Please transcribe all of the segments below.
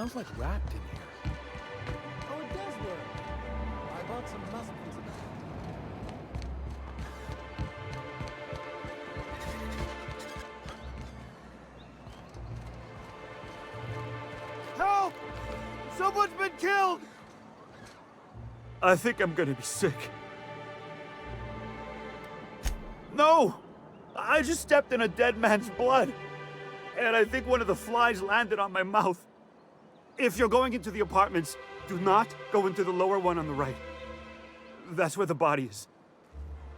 Smells like wrapped in here. Oh, it does work. I bought some muffins about it. Help! Someone's been killed! I think I'm gonna be sick. No! I just stepped in a dead man's blood. And I think one of the flies landed on my mouth. If you're going into the apartments, do not go into the lower one on the right. That's where the body is.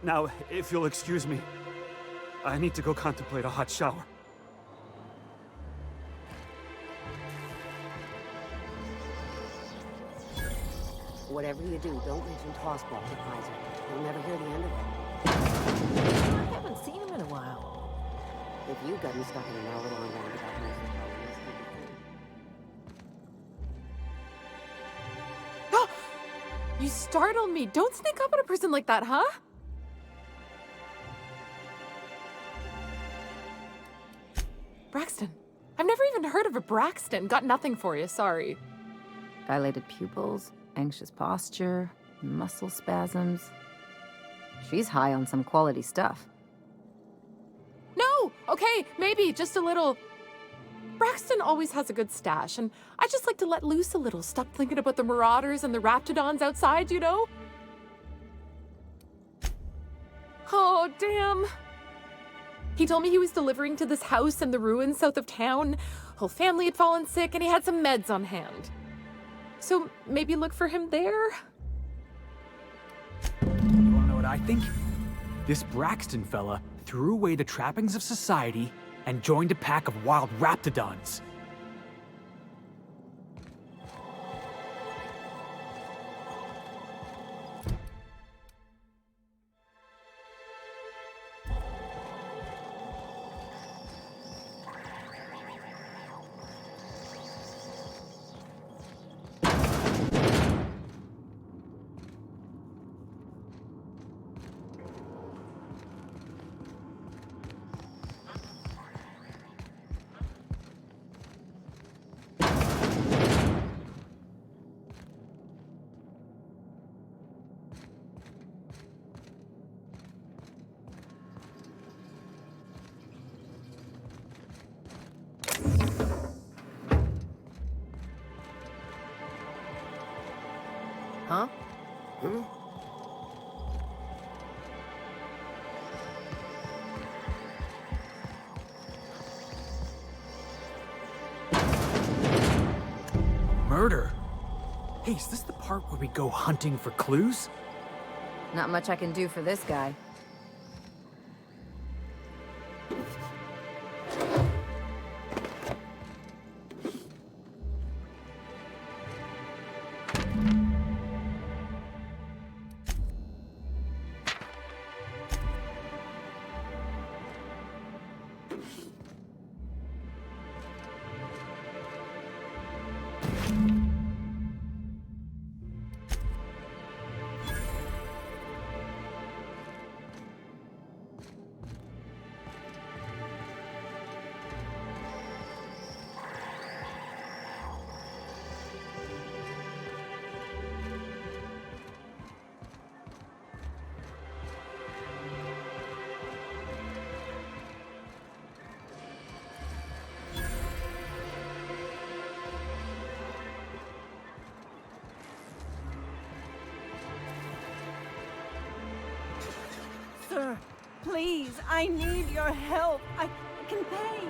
Now, if you'll excuse me, I need to go contemplate a hot shower. Whatever you do, don't mention Tossball to Kaiser. You'll never hear the end of it. I haven't seen him in a while. If you got him stuck in an hour long roundabout message, You startled me. Don't sneak up on a person like that, huh? Braxton. I've never even heard of a Braxton. Got nothing for you, sorry. Dilated pupils, anxious posture, muscle spasms. She's high on some quality stuff. No! Okay, maybe, just a little. Braxton always has a good stash, and I just like to let loose a little. Stop thinking about the marauders and the raptidons outside, you know? Oh, damn. He told me he was delivering to this house in the ruins south of town. Whole family had fallen sick, and he had some meds on hand. So maybe look for him there? You wanna know what I think? This Braxton fella threw away the trappings of society and joined a pack of wild raptidons. Huh? Murder? Hey, is this the part where we go hunting for clues? Not much I can do for this guy. Sir, please, I need your help. I can pay.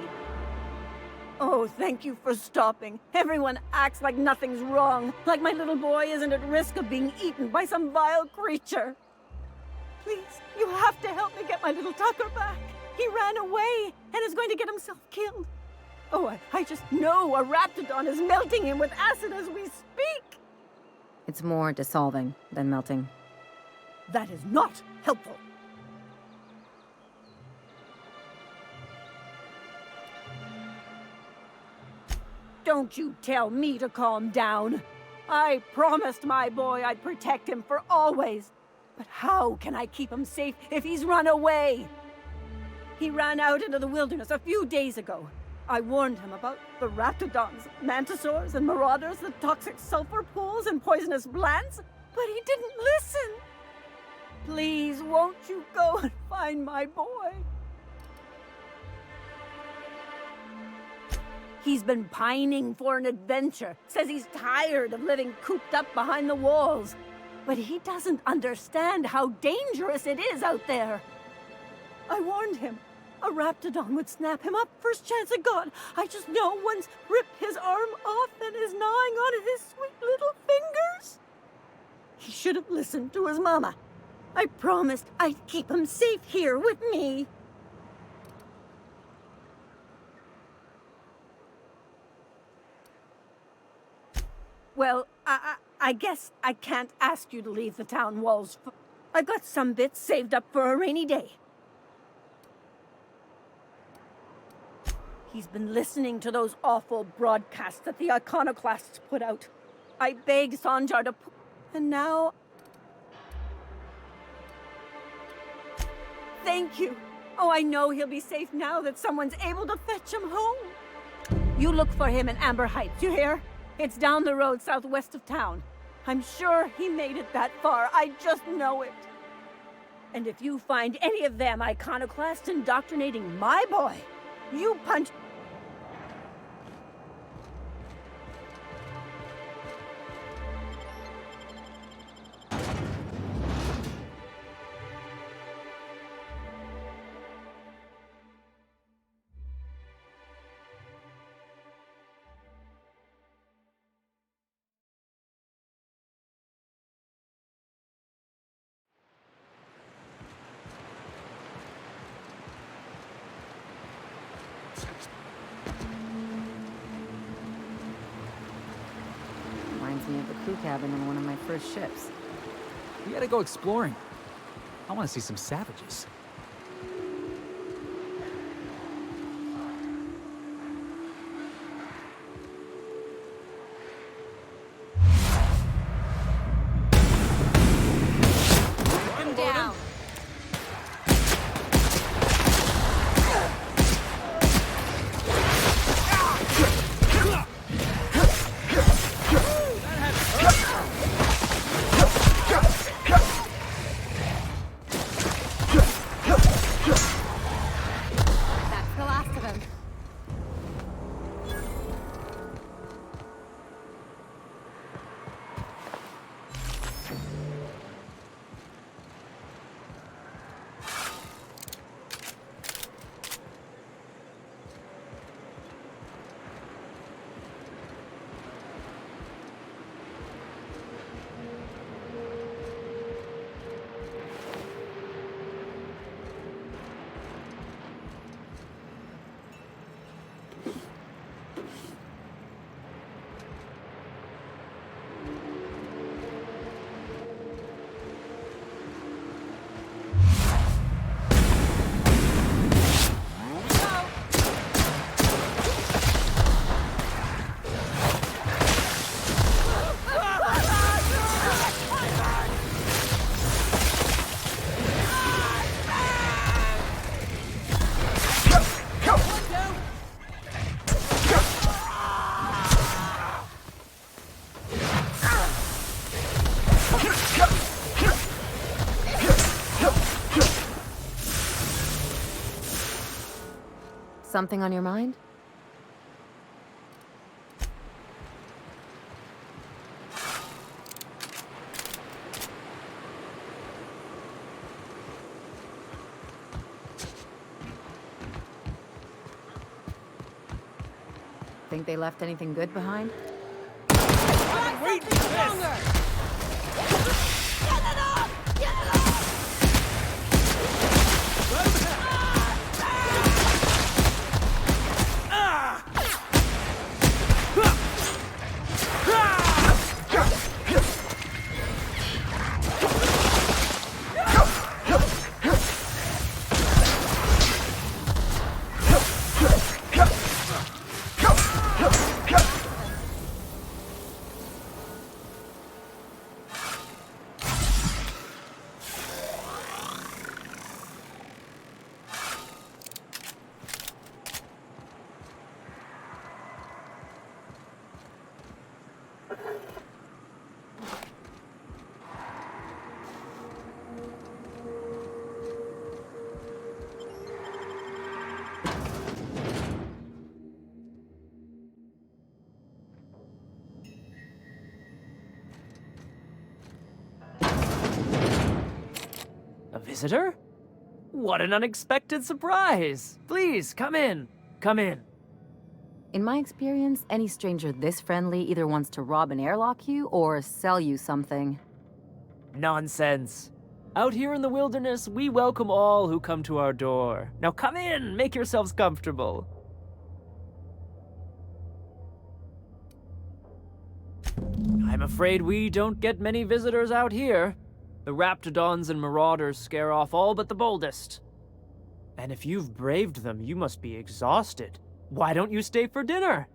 Oh, thank you for stopping. Everyone acts like nothing's wrong, like my little boy isn't at risk of being eaten by some vile creature. Please, you have to help me get my little Tucker back. He ran away and is going to get himself killed. Oh, I just know a raptidon is melting him with acid as we speak. It's more dissolving than melting. That is not helpful. Don't you tell me to calm down. I promised my boy I'd protect him for always. But how can I keep him safe if he's run away? He ran out into the wilderness a few days ago. I warned him about the raptidons, mantisaurs, and marauders, the toxic sulfur pools, and poisonous plants, but he didn't listen. Please, won't you go and find my boy? He's been pining for an adventure. Says he's tired of living cooped up behind the walls. But he doesn't understand how dangerous it is out there. I warned him. A raptidon would snap him up first chance it got. I just know one's ripped his arm off and is gnawing on his sweet little fingers. He should have listened to his mama. I promised I'd keep him safe here with me. Well, I guess I can't ask you to leave the town walls. I've got some bits saved up for a rainy day. He's been listening to those awful broadcasts that the iconoclasts put out. I begged Sanjar to and now... Thank you. Oh, I know he'll be safe now that someone's able to fetch him home. You look for him in Amber Heights, you hear? It's down the road southwest of town. I'm sure he made it that far. I just know it. And if you find any of them iconoclasts indoctrinating my boy, you punch... Reminds me of the crew cabin on one of my first ships. We gotta go exploring. I want to see some savages. Down. That's the last of him. Something on your mind? Think they left anything good behind? visitor? What an unexpected surprise! Please, come in. Come in. In my experience, any stranger this friendly either wants to rob and airlock you or sell you something. Nonsense. Out here in the wilderness, we welcome all who come to our door. Now come in, make yourselves comfortable. I'm afraid we don't get many visitors out here. The Raptidons and Marauders scare off all but the boldest. And if you've braved them, you must be exhausted. Why don't you stay for dinner?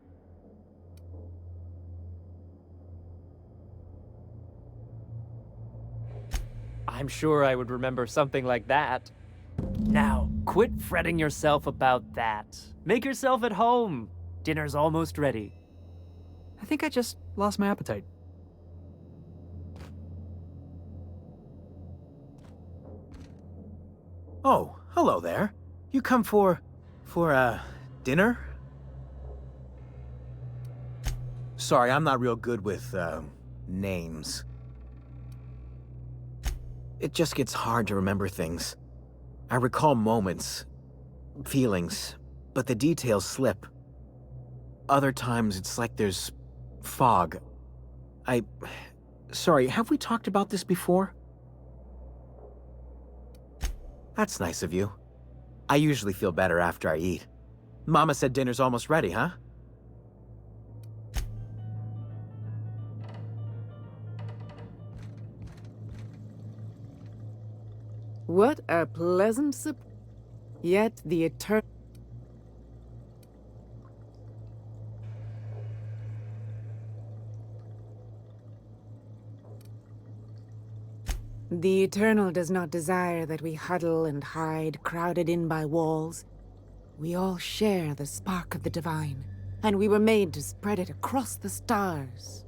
I'm sure I would remember something like that. Now, quit fretting yourself about that. Make yourself at home. Dinner's almost ready. I think I just lost my appetite. Oh, hello there. You come for dinner? Sorry, I'm not real good with, names. It just gets hard to remember things. I recall moments, feelings, but the details slip. Other times, it's like there's fog. Sorry, have we talked about this before? That's nice of you. I usually feel better after I eat. Mama said dinner's almost ready, huh? What a pleasant surprise. Yet the eternal... The Eternal does not desire that we huddle and hide, crowded in by walls. We all share the spark of the divine, and we were made to spread it across the stars.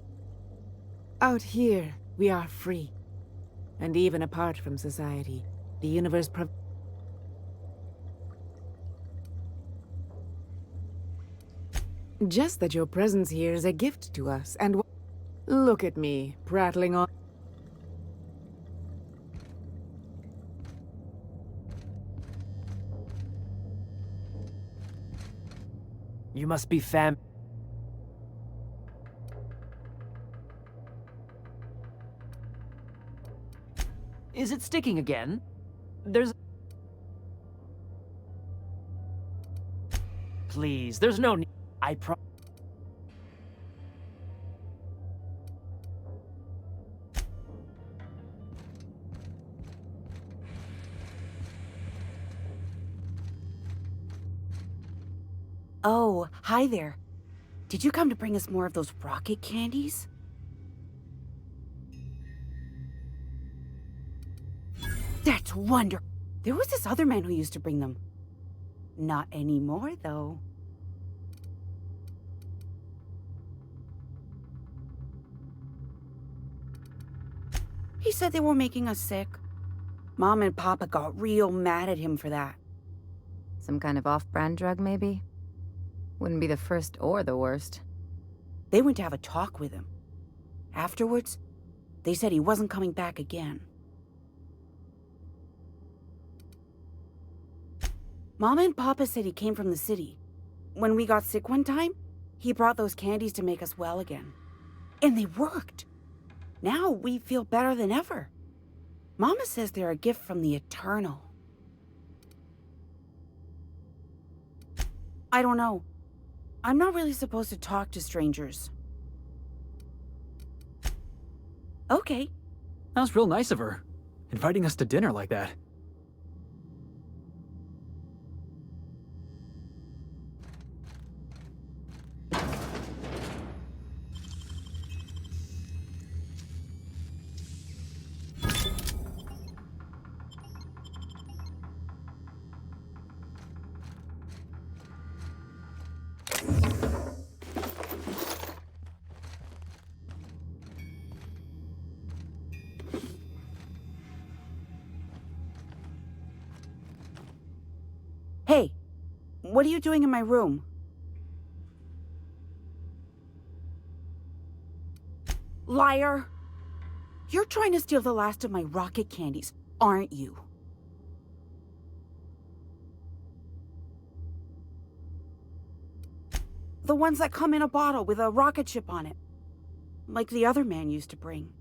Out here, we are free. And even apart from society, the universe Just that your presence here is a gift to us, and look at me, prattling on. You must be fam... Is it sticking again? There's... Please, there's no need. I pro... Oh, hi there. Did you come to bring us more of those rocket candies? That's wonderful. There was this other man who used to bring them. Not anymore, though. He said they were making us sick. Mom and Papa got real mad at him for that. Some kind of off-brand drug, maybe? Wouldn't be the first or the worst. They went to have a talk with him. Afterwards, they said he wasn't coming back again. Mama and Papa said he came from the city. When we got sick one time, he brought those candies to make us well again. And they worked. Now we feel better than ever. Mama says they're a gift from the Eternal. I don't know. I'm not really supposed to talk to strangers. Okay. That was real nice of her, inviting us to dinner like that. Hey, what are you doing in my room? Liar! You're trying to steal the last of my rocket candies, aren't you? The ones that come in a bottle with a rocket ship on it. Like the other man used to bring.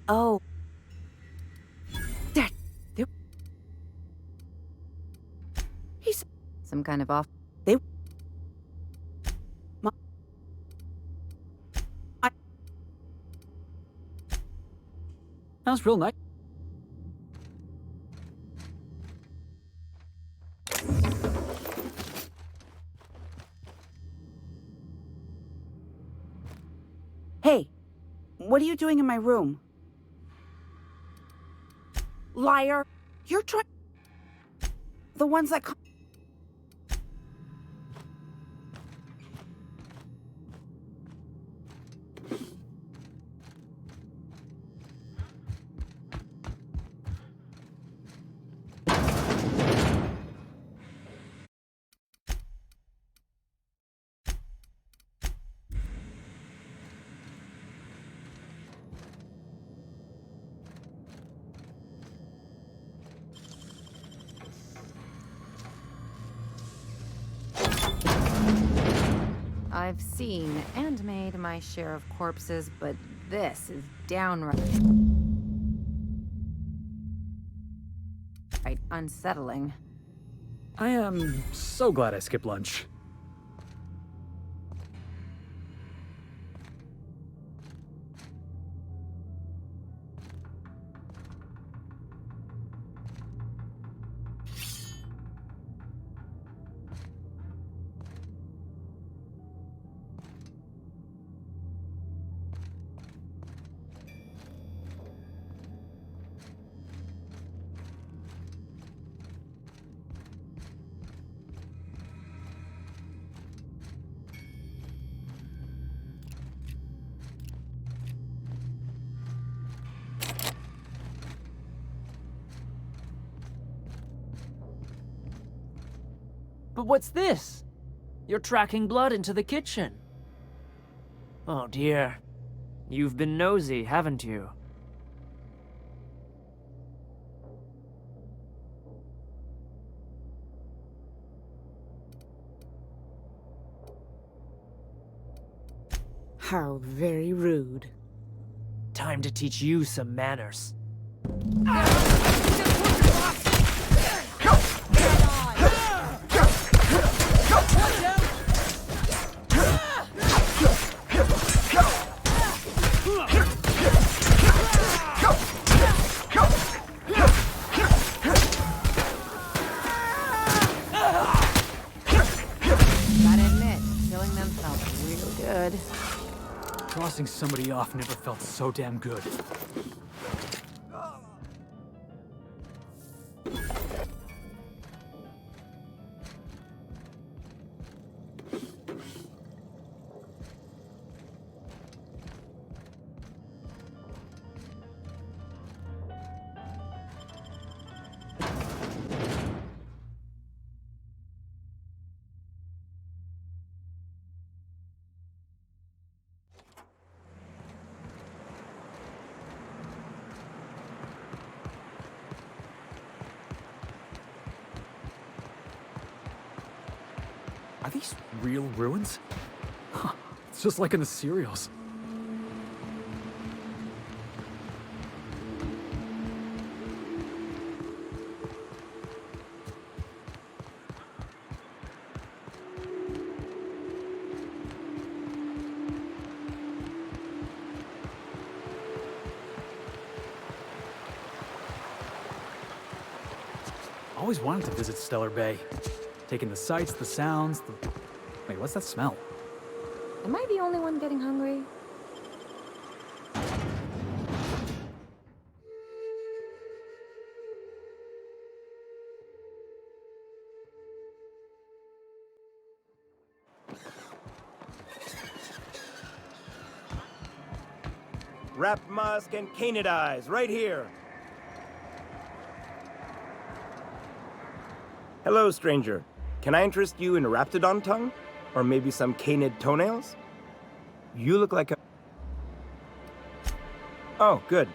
Oh. Dad. He's... Some kind of off. They... That was real nice. Hey, what are you doing in my room? Liar! You're trying... The ones that come... I've seen and made my share of corpses, but this is downright unsettling. I am so glad I skipped lunch. But what's this? You're tracking blood into the kitchen. Oh dear. You've been nosy, haven't you? How very rude. Time to teach you some manners. Crossing somebody off never felt so damn good. Are these real ruins? Huh, it's just like in the serials. Always wanted to visit Stellar Bay. taking the sights, the sounds, Wait, what's that smell? Am I the only one getting hungry? Wrap musk and canid eyes, right here. Hello, stranger. Can I interest you in Raptidon tongue? Or maybe some canid toenails? You look like a... Oh, good.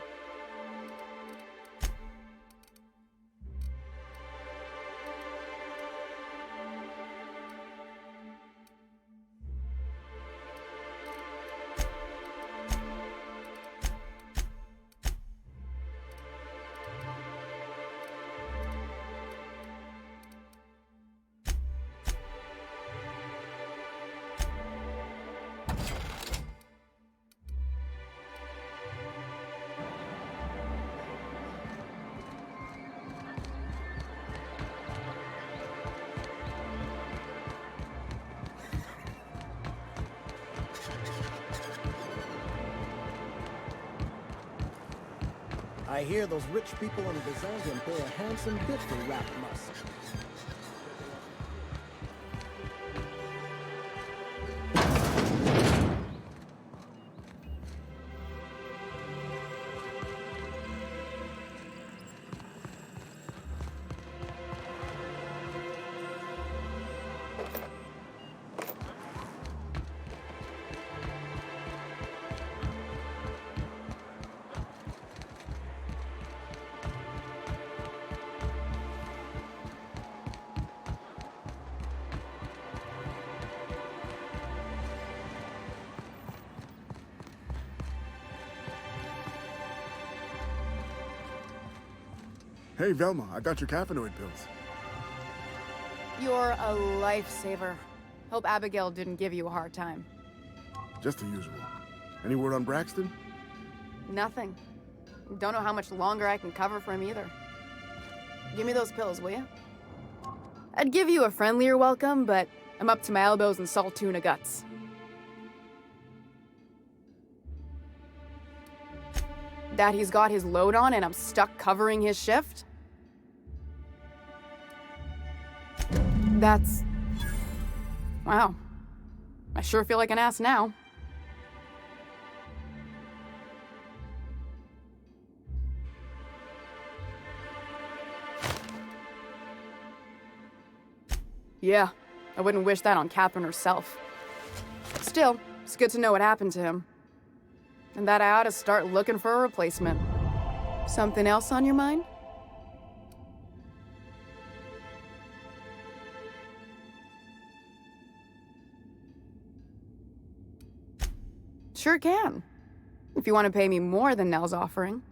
I hear those rich people in Byzantium pay a handsome bit for wrapped musk. Hey, Velma, I got your caffeinoid pills. You're a lifesaver. Hope Abigail didn't give you a hard time. Just the usual. Any word on Braxton? Nothing. Don't know how much longer I can cover for him either. Give me those pills, will you? I'd give you a friendlier welcome, but I'm up to my elbows in salt tuna guts. That he's got his load on and I'm stuck covering his shift? That's... Wow. I sure feel like an ass now. Yeah, I wouldn't wish that on Catherine herself. Still, it's good to know what happened to him. And that I ought to start looking for a replacement. Something else on your mind? Sure can. If you want to pay me more than Nell's offering.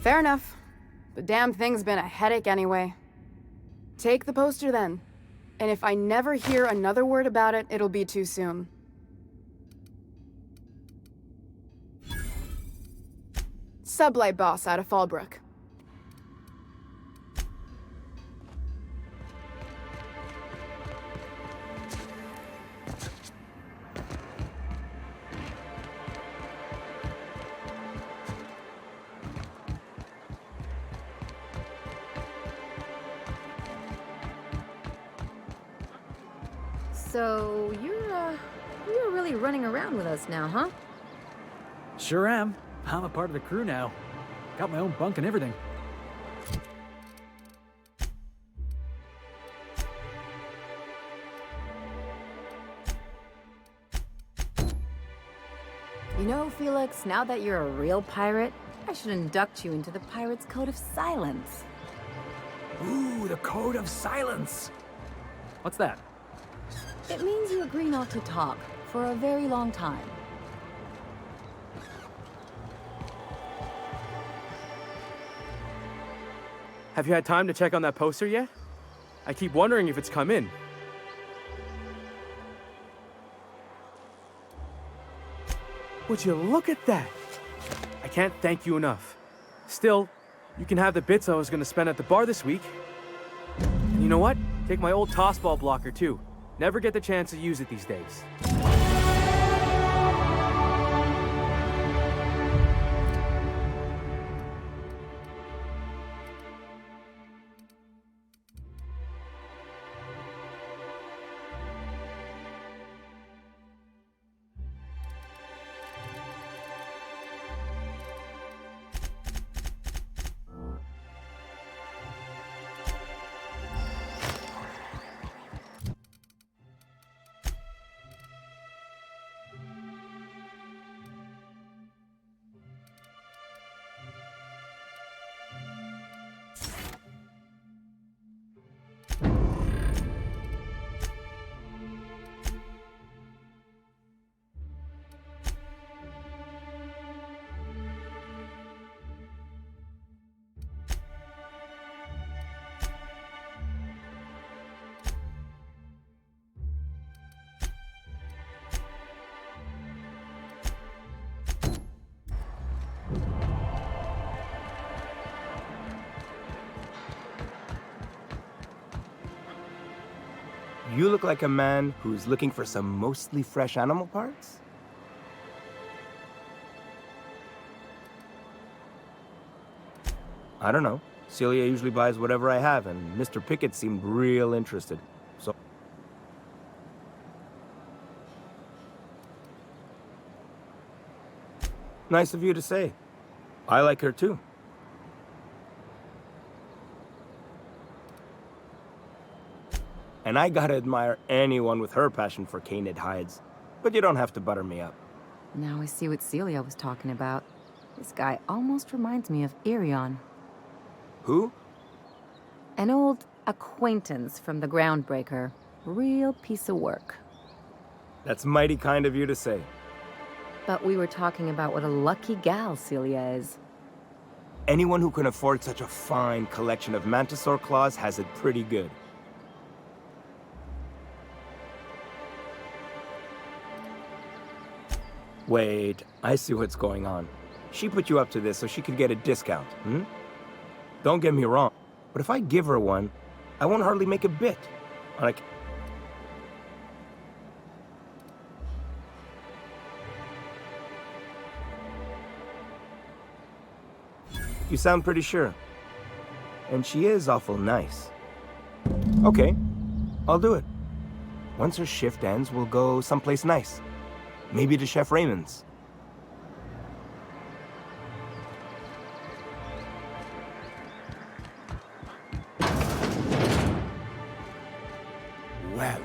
Fair enough. The damn thing's been a headache anyway. Take the poster then. And if I never hear another word about it, it'll be too soon. Sublight boss out of Fallbrook. So, you're really running around with us now, huh? Sure am. I'm a part of the crew now. Got my own bunk and everything. You know, Felix, now that you're a real pirate, I should induct you into the Pirate's Code of Silence. Ooh, the Code of Silence! What's that? It means you agree not to talk for a very long time. Have you had time to check on that poster yet? I keep wondering if it's come in. Would you look at that? I can't thank you enough. Still, you can have the bits I was gonna spend at the bar this week. And you know what? Take my old tossball blocker too. Never get the chance to use it these days. You look like a man who's looking for some mostly fresh animal parts? I don't know. Celia usually buys whatever I have, and Mr. Pickett seemed real interested. So... Nice of you to say. I like her too. And I gotta admire anyone with her passion for canid hides. But you don't have to butter me up. Now I see what Celia was talking about. This guy almost reminds me of Irion. Who? An old acquaintance from the Groundbreaker. Real piece of work. That's mighty kind of you to say. But we were talking about what a lucky gal Celia is. Anyone who can afford such a fine collection of Mantisaur claws has it pretty good. Wait, I see what's going on. She put you up to this so she could get a discount, hmm? Don't get me wrong, but if I give her one, I won't hardly make a bit. Like... You sound pretty sure. And she is awful nice. Okay, I'll do it. Once her shift ends, we'll go someplace nice. Maybe to Chef Raymond's. Well,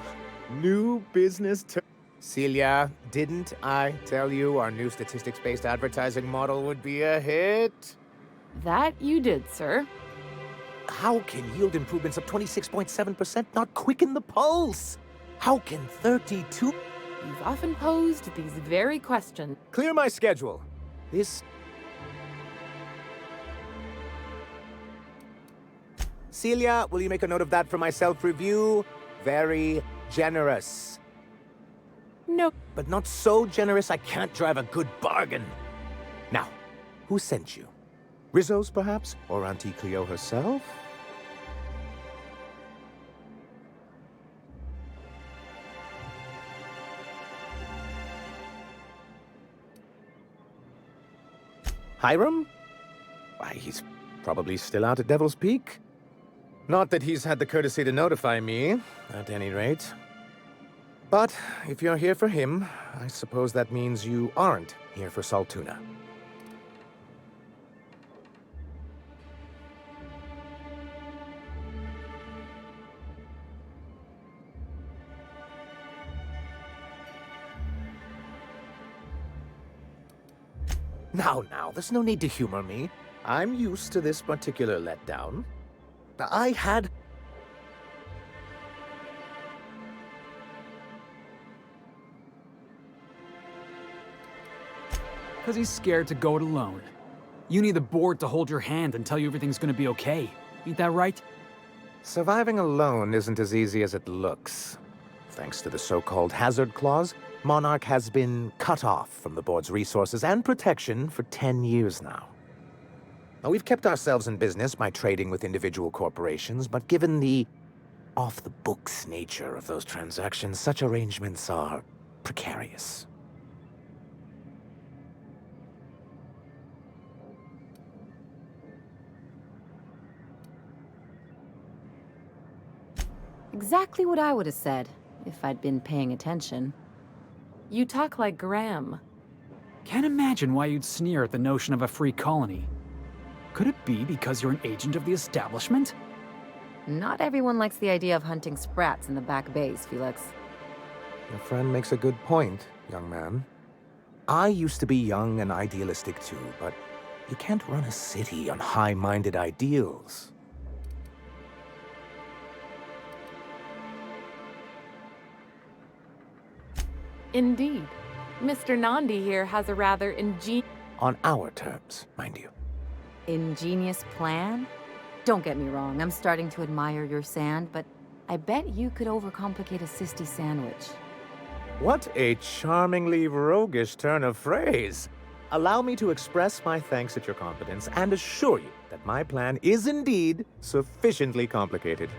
new business Celia, didn't I tell you our new statistics-based advertising model would be a hit? That you did, sir. How can yield improvements of 26.7% not quicken the pulse? How can 32... You've often posed these very questions. Clear my schedule. This... Celia, will you make a note of that for my self-review? Very generous. No. But not so generous I can't drive a good bargain. Now, who sent you? Rizzo's, perhaps? Or Auntie Cleo herself? Hiram? Why, he's probably still out at Devil's Peak. Not that he's had the courtesy to notify me, at any rate. But if you're here for him, I suppose that means you aren't here for Saltuna. Now, there's no need to humor me. I'm used to this particular letdown. I had... Because he's scared to go it alone. You need the board to hold your hand and tell you everything's gonna be okay. Ain't that right? Surviving alone isn't as easy as it looks. Thanks to the so-called hazard clause, Monarch has been cut off from the board's resources and protection for 10 years now. Now, we've kept ourselves in business by trading with individual corporations, but given the off-the-books nature of those transactions, such arrangements are precarious. Exactly what I would have said, if I'd been paying attention. You talk like Graham. Can't imagine why you'd sneer at the notion of a free colony. Could it be because you're an agent of the establishment? Not everyone likes the idea of hunting sprats in the back bays, Felix. Your friend makes a good point, young man. I used to be young and idealistic too, but you can't run a city on high-minded ideals. Indeed. Mr. Nandi here has a rather On our terms, mind you. Ingenious plan? Don't get me wrong, I'm starting to admire your sand, but I bet you could overcomplicate a sisty sandwich. What a charmingly roguish turn of phrase. Allow me to express my thanks at your confidence and assure you that my plan is indeed sufficiently complicated.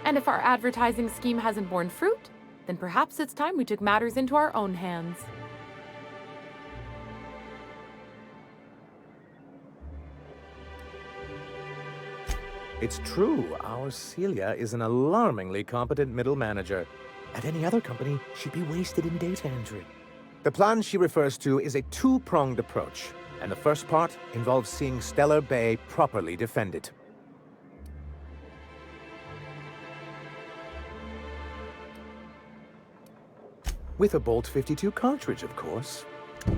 And if our advertising scheme hasn't borne fruit, then perhaps it's time we took matters into our own hands. It's true, our Celia is an alarmingly competent middle manager. At any other company, she'd be wasted in data entry. The plan she refers to is a two-pronged approach, and the first part involves seeing Stellar Bay properly defended. With a Bolt 52 cartridge, of course.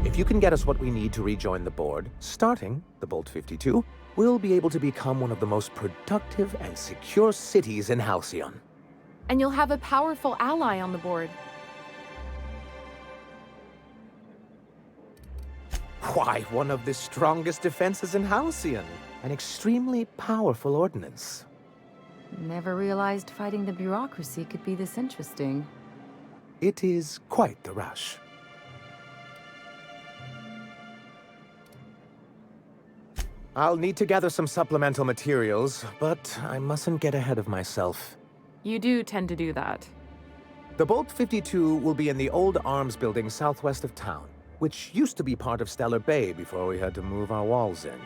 If you can get us what we need to rejoin the board, starting the Bolt 52, we'll be able to become one of the most productive and secure cities in Halcyon. And you'll have a powerful ally on the board. Why, one of the strongest defenses in Halcyon. An extremely powerful ordnance. Never realized fighting the bureaucracy could be this interesting. It is quite the rush. I'll need to gather some supplemental materials, but I mustn't get ahead of myself. You do tend to do that. The Bolt 52 will be in the old arms building southwest of town, which used to be part of Stellar Bay before we had to move our walls in.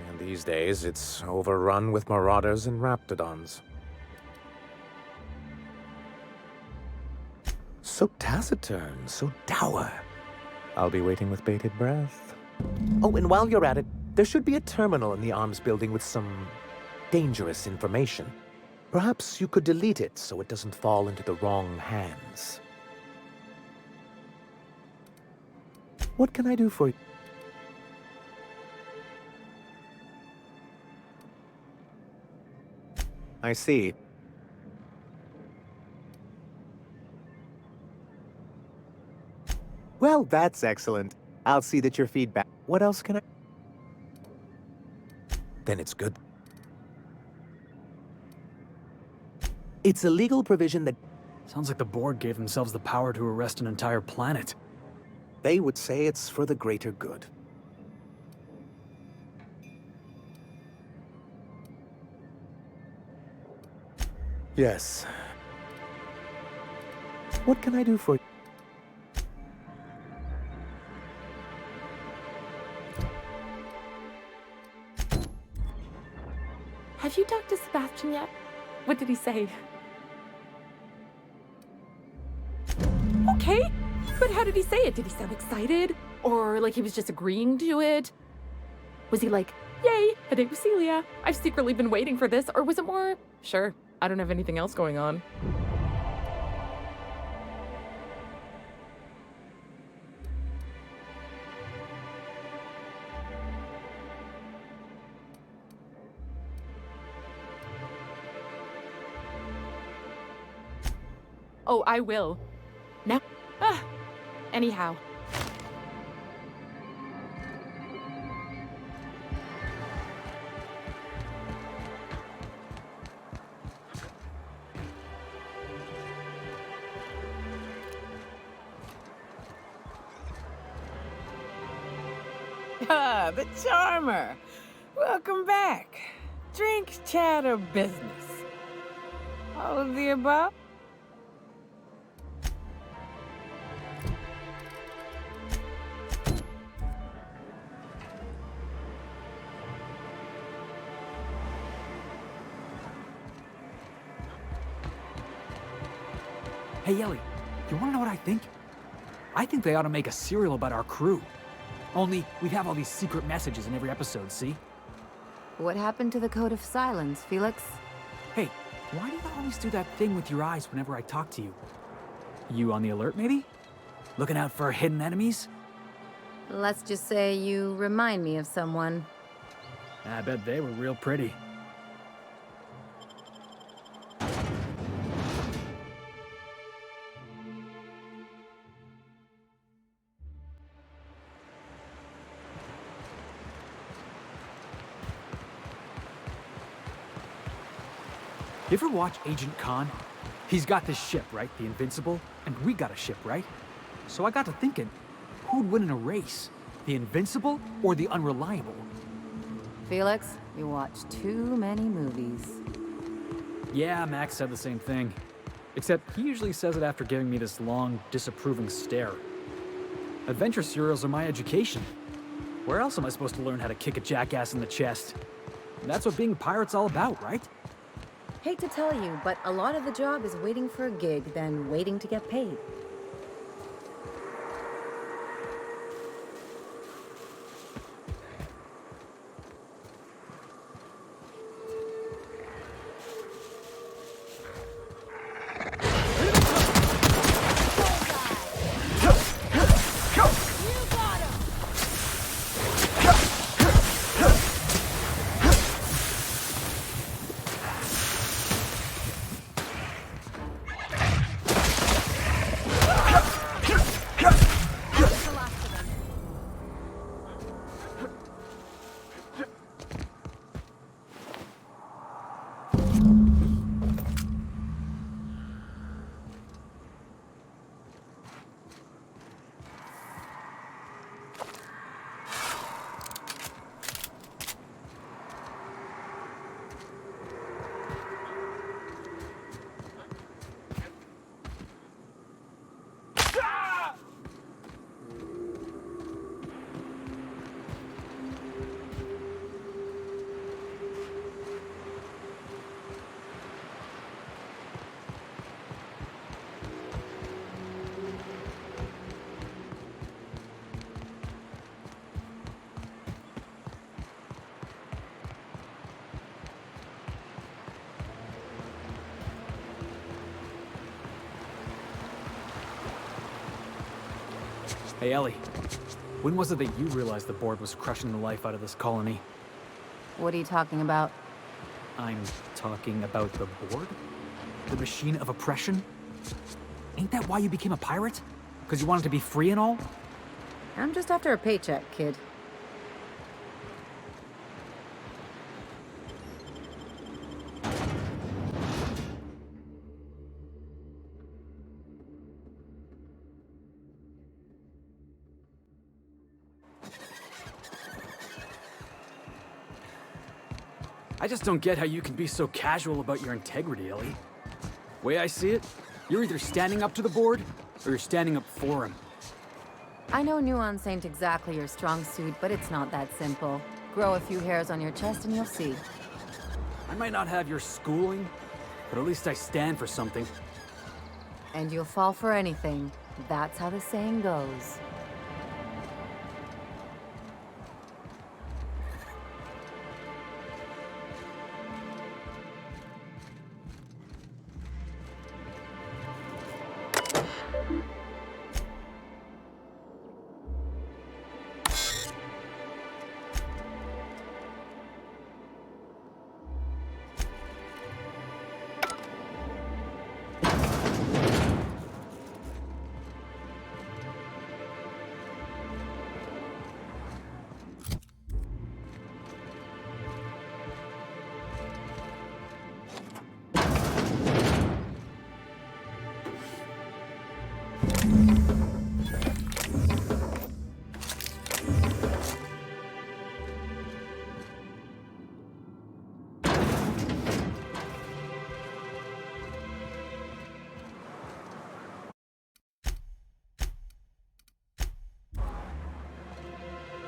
And these days, it's overrun with marauders and raptidons. So taciturn, so dour. I'll be waiting with bated breath. Oh, and while you're at it, there should be a terminal in the arms building with some dangerous information. Perhaps you could delete it so it doesn't fall into the wrong hands. What can I do for you? I see. Well, that's excellent. I'll see that your feedback. What else can I... Then it's good. It's a legal provision that... Sounds like the board gave themselves the power to arrest an entire planet. They would say it's for the greater good. Yes. What can I do for you? Have you talked to Sebastian yet? What did he say? Okay, but how did he say it? Did he sound excited? Or like he was just agreeing to it? Was he like, yay, a date with Celia. I've secretly been waiting for this. Or was it more, sure, I don't have anything else going on. Oh, I will. Now, anyhow. Ah, the charmer. Welcome back. Drink, chat, or business? All of the above? Hey, Ellie, you wanna know what I think? I think they ought to make a serial about our crew. Only, we'd have all these secret messages in every episode, see? What happened to the Code of Silence, Felix? Hey, why do you always do that thing with your eyes whenever I talk to you? You on the alert, maybe? Looking out for hidden enemies? Let's just say you remind me of someone. I bet they were real pretty. You ever watch Agent Khan? He's got this ship, right? The Invincible? And we got a ship, right? So I got to thinking, who'd win in a race? The Invincible or the Unreliable? Felix, you watch too many movies. Yeah, Max said the same thing. Except he usually says it after giving me this long, disapproving stare. Adventure serials are my education. Where else am I supposed to learn how to kick a jackass in the chest? And that's what being a pirate's all about, right? Hate to tell you, but a lot of the job is waiting for a gig, then waiting to get paid. Hey, Ellie. When was it that you realized the board was crushing the life out of this colony? What are you talking about? I'm talking about the board? The machine of oppression? Ain't that why you became a pirate? Because you wanted to be free and all? I'm just after a paycheck, kid. I just don't get how you can be so casual about your integrity, Ellie. Way I see it, you're either standing up to the board, or you're standing up for him. I know nuance ain't exactly your strong suit, but it's not that simple. Grow a few hairs on your chest and you'll see. I might not have your schooling, but at least I stand for something. And you'll fall for anything. That's how the saying goes.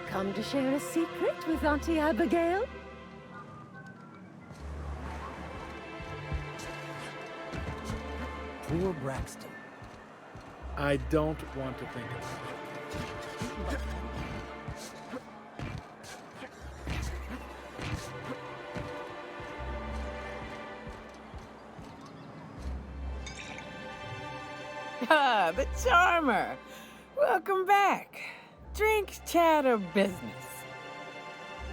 Come to share a secret with Auntie Abigail? Poor Braxton. I don't want to think about it. Ah, the Charmer! Welcome back. Drink, chat, or business?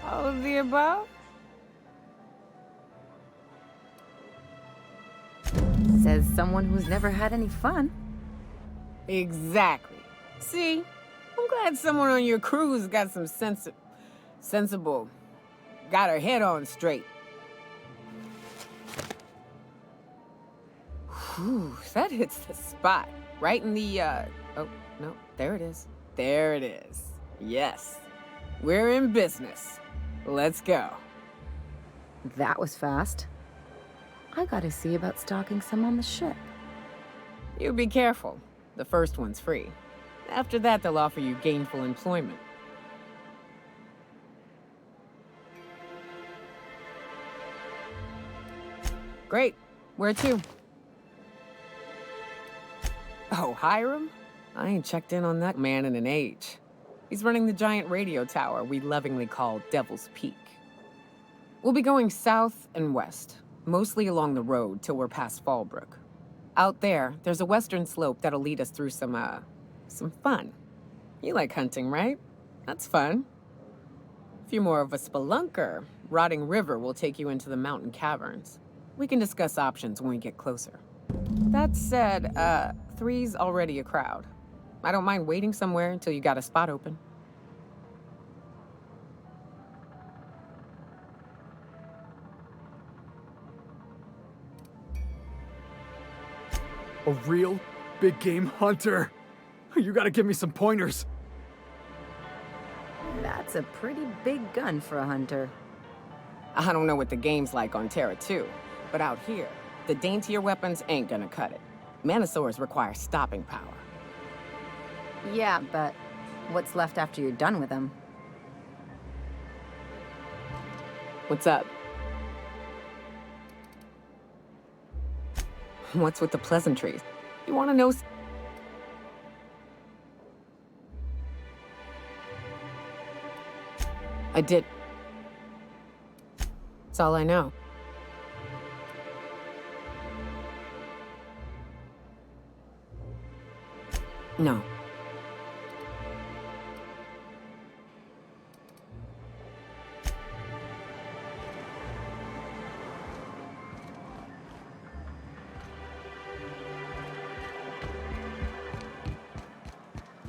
All of the above? Says someone who's never had any fun. Exactly. See? I'm glad someone on your crew's got some sensible, got her head on straight. Whew, that hits the spot. Right in the, oh, no, there it is. There it is. Yes. We're in business. Let's go. That was fast. I gotta see about stocking some on the ship. You be careful. The first one's free. After that, they'll offer you gainful employment. Great. Where to? Oh, Hiram? I ain't checked in on that man in an age. He's running the giant radio tower we lovingly call Devil's Peak. We'll be going south and west, mostly along the road till we're past Fallbrook. Out there, there's a western slope that'll lead us through some fun. You like hunting, right? That's fun. If you're more of a spelunker, Rotting River will take you into the mountain caverns. We can discuss options when we get closer. That said, 3's already a crowd. I don't mind waiting somewhere until you got a spot open. A real big game hunter. You gotta give me some pointers. That's a pretty big gun for a hunter. I don't know what the game's like on Terra 2, but out here, the daintier weapons ain't gonna cut it. Manosaurs require stopping power. Yeah, but what's left after you're done with them? What's up? What's with the pleasantries? You wanna know? I did. That's all I know. No.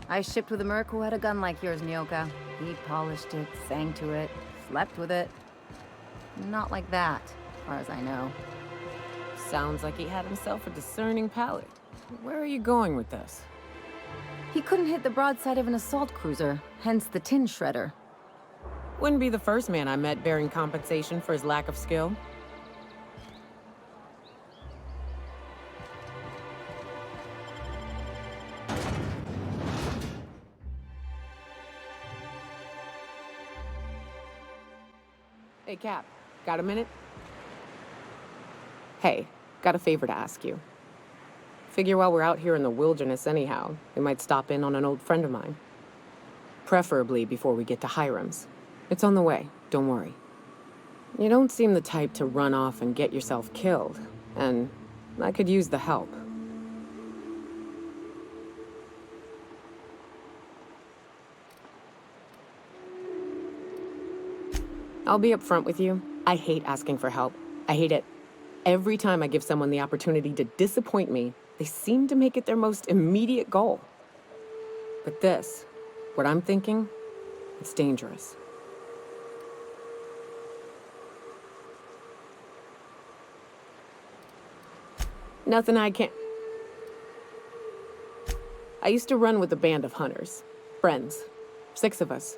I shipped with a merc who had a gun like yours, Nyoka. He polished it, sang to it, slept with it. Not like that, as far as I know. Sounds like he had himself a discerning palate. Where are you going with this? He couldn't hit the broadside of an assault cruiser, hence the tin shredder. Wouldn't be the first man I met bearing compensation for his lack of skill. Hey, Cap, got a minute? Hey, got a favor to ask you. Figure while we're out here in the wilderness anyhow, we might stop in on an old friend of mine. Preferably before we get to Hiram's. It's on the way, don't worry. You don't seem the type to run off and get yourself killed, and I could use the help. I'll be upfront with you. I hate asking for help. I hate it. Every time I give someone the opportunity to disappoint me, they seem to make it their most immediate goal. But this, what I'm thinking, it's dangerous. Nothing I can't... I used to run with a band of hunters. Friends. 6 of us.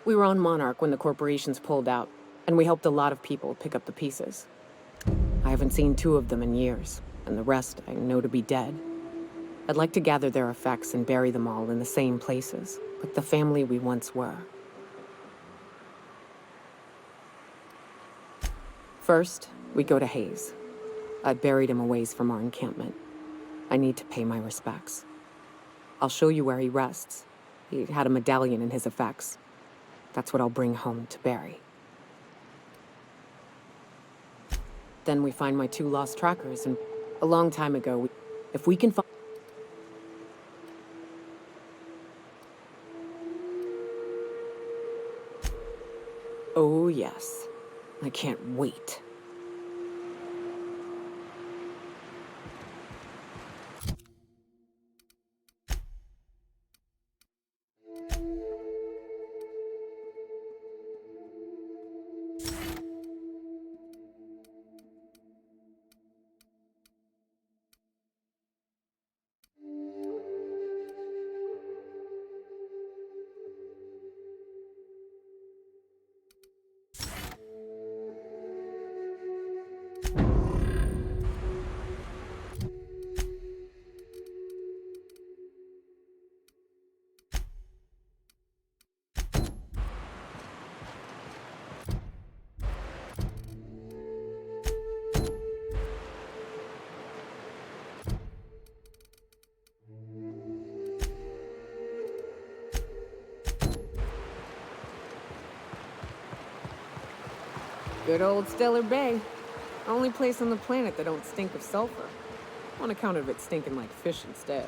We were on Monarch when the corporations pulled out, and we helped a lot of people pick up the pieces. I haven't seen 2 of them in years, and the rest I know to be dead. I'd like to gather their effects and bury them all in the same places, like the family we once were. First, we go to Hayes. I buried him a ways from our encampment. I need to pay my respects. I'll show you where he rests. He had a medallion in his effects. That's what I'll bring home to Barry. Then we find my 2 lost trackers, and a long time ago, if we can find... Oh, yes. I can't wait. Good old Stellar Bay. Only place on the planet that don't stink of sulfur. On account of it stinking like fish instead.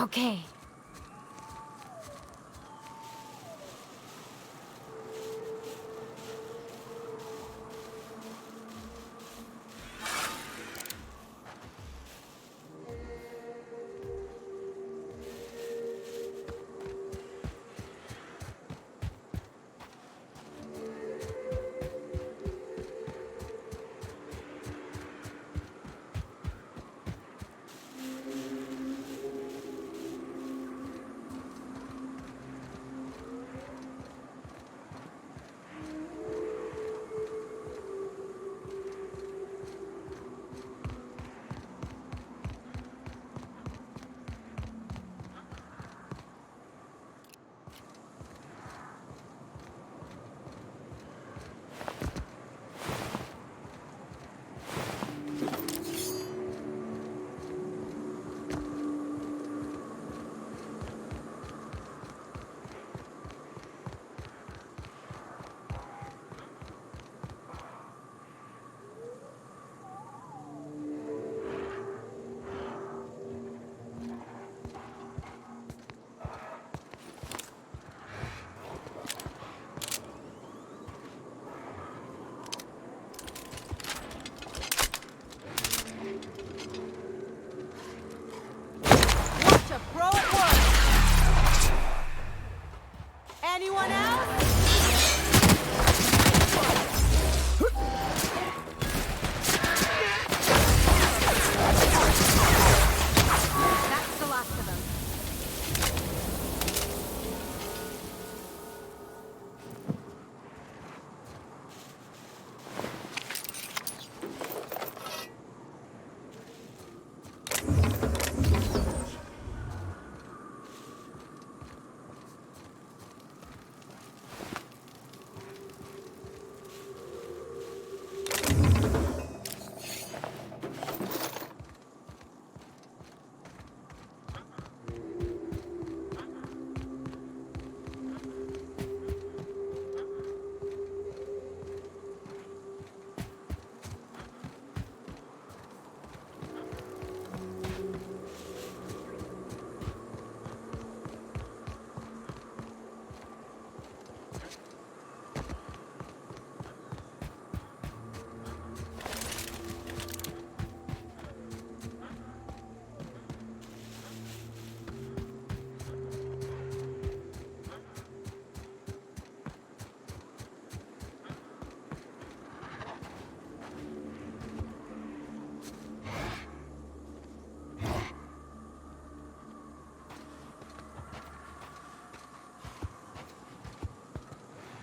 Okay.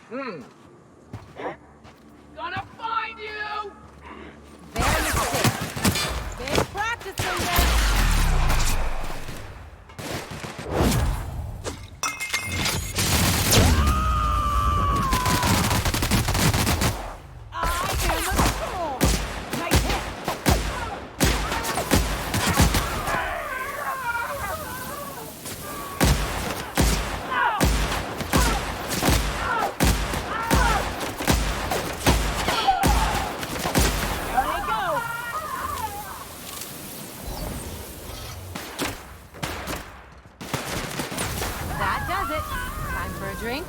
Gonna find you! Their mistake. Big practice in there. That does it. Time for a drink.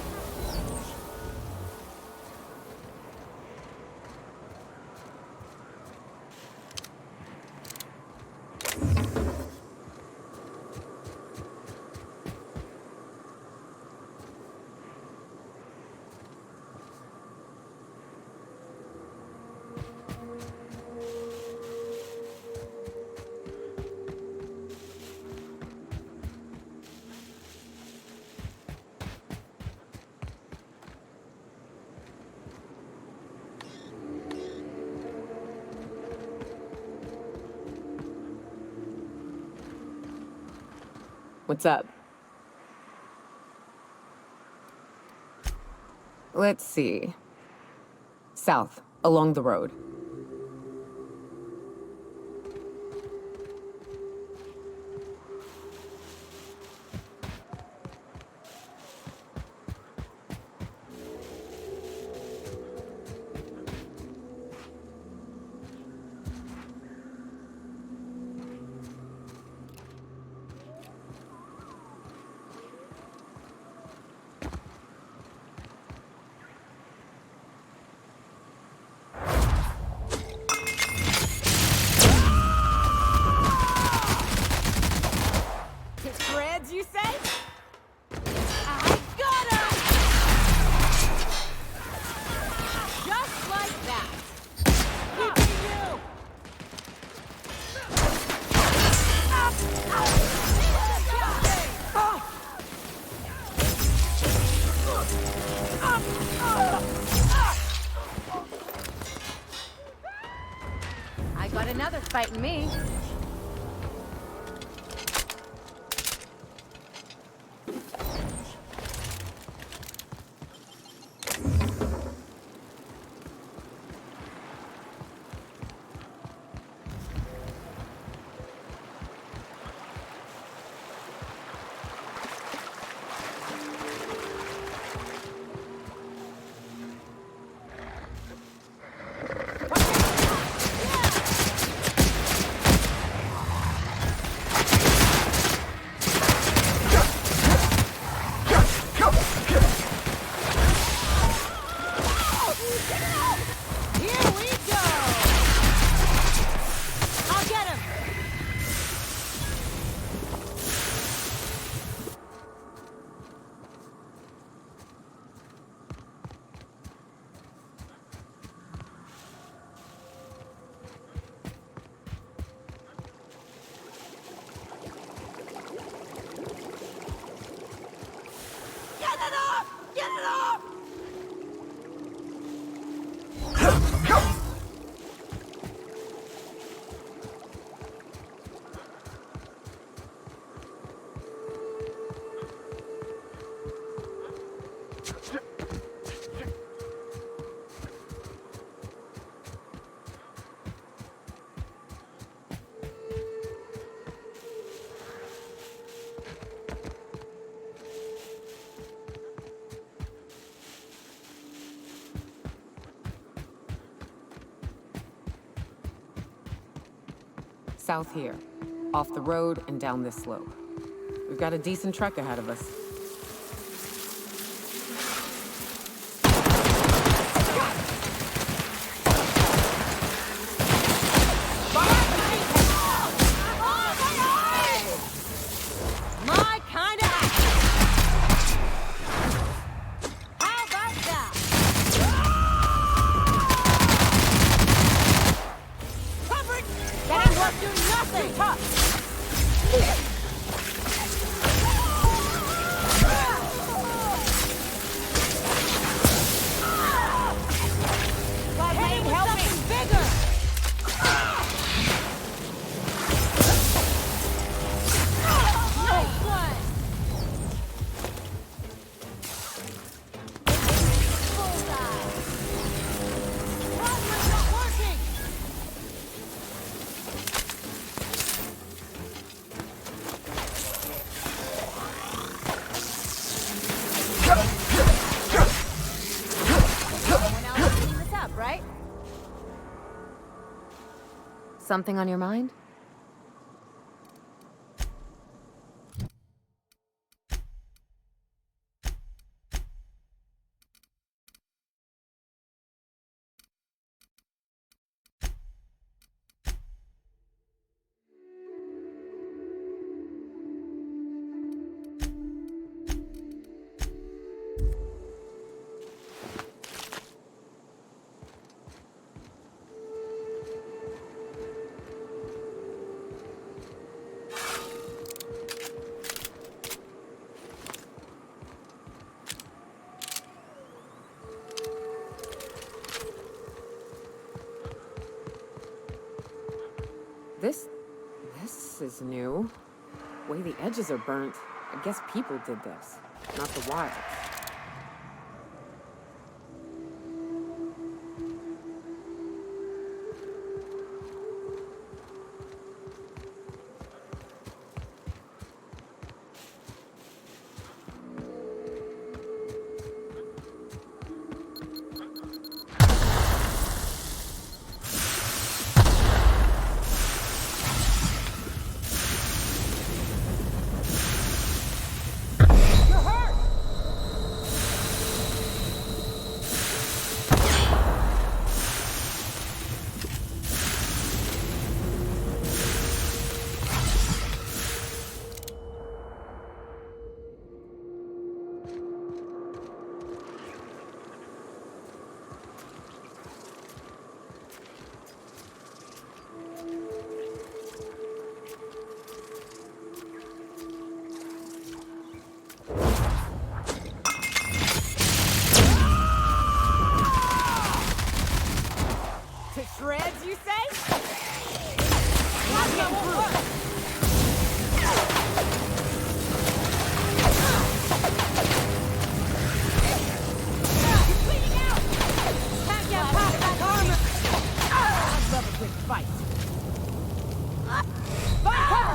What's up? Let's see. South, along the road. Shreds, you say? I got him! Just like that. Keeping you! I got another fighting me. South here, off the road and down this slope. We've got a decent trek ahead of us. My kind of How about that? Covered! That won't do nothing! Something on your mind? This is new. Way the edges are burnt. I guess people did this, not the wilds. Shreds, you say?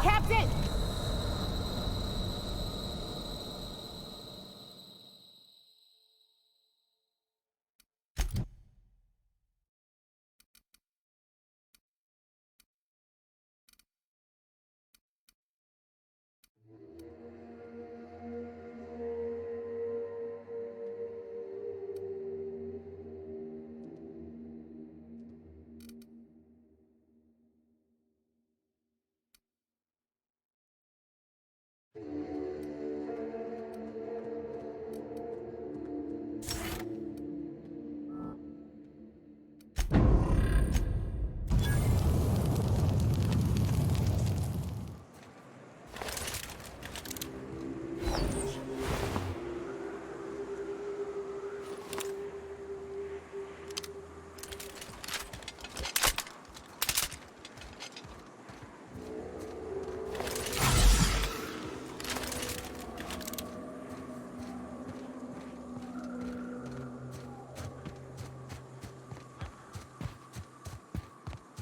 Captain!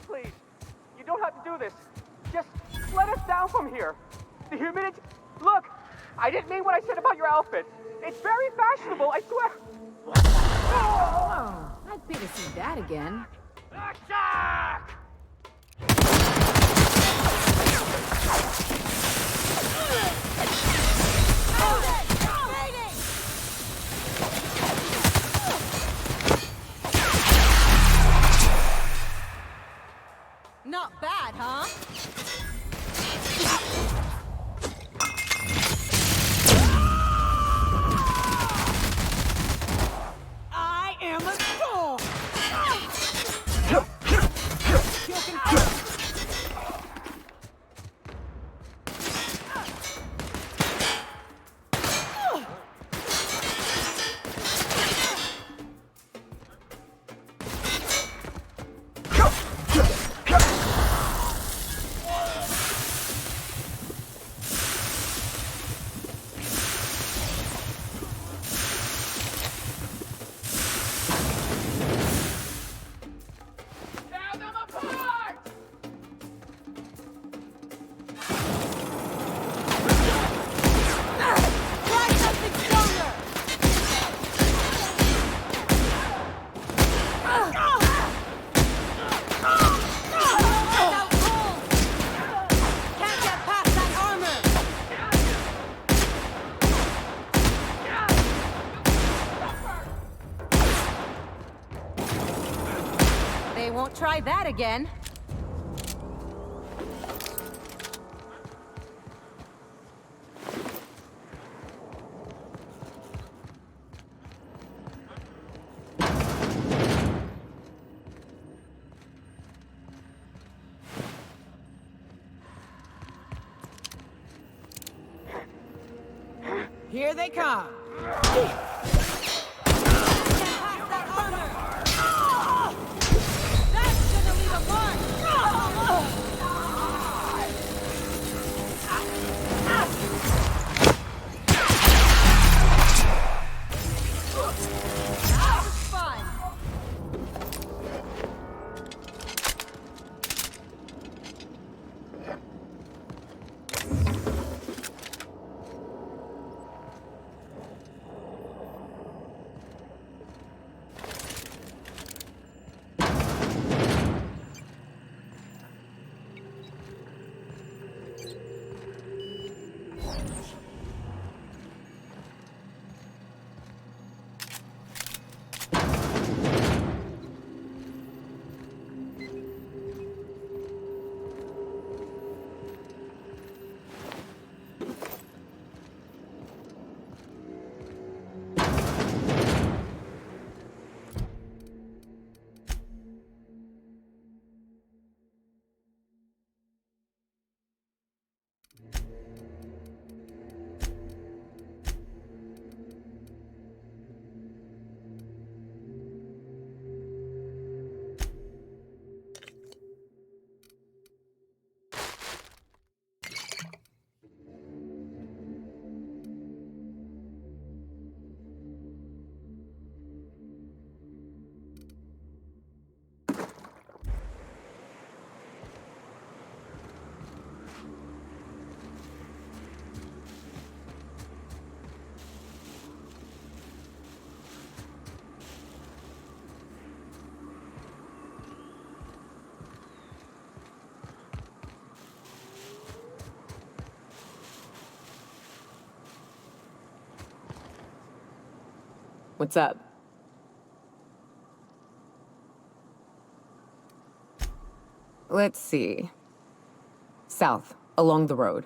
Please, you don't have to do this. Just let us down from here. The humidity... Look, I didn't mean what I said about your outfit. It's very fashionable, I swear. Oh, I'd pay to see that again. Attack! Not bad, huh? I am a storm! try that again. Here they come. What's up? Let's see. South, along the road.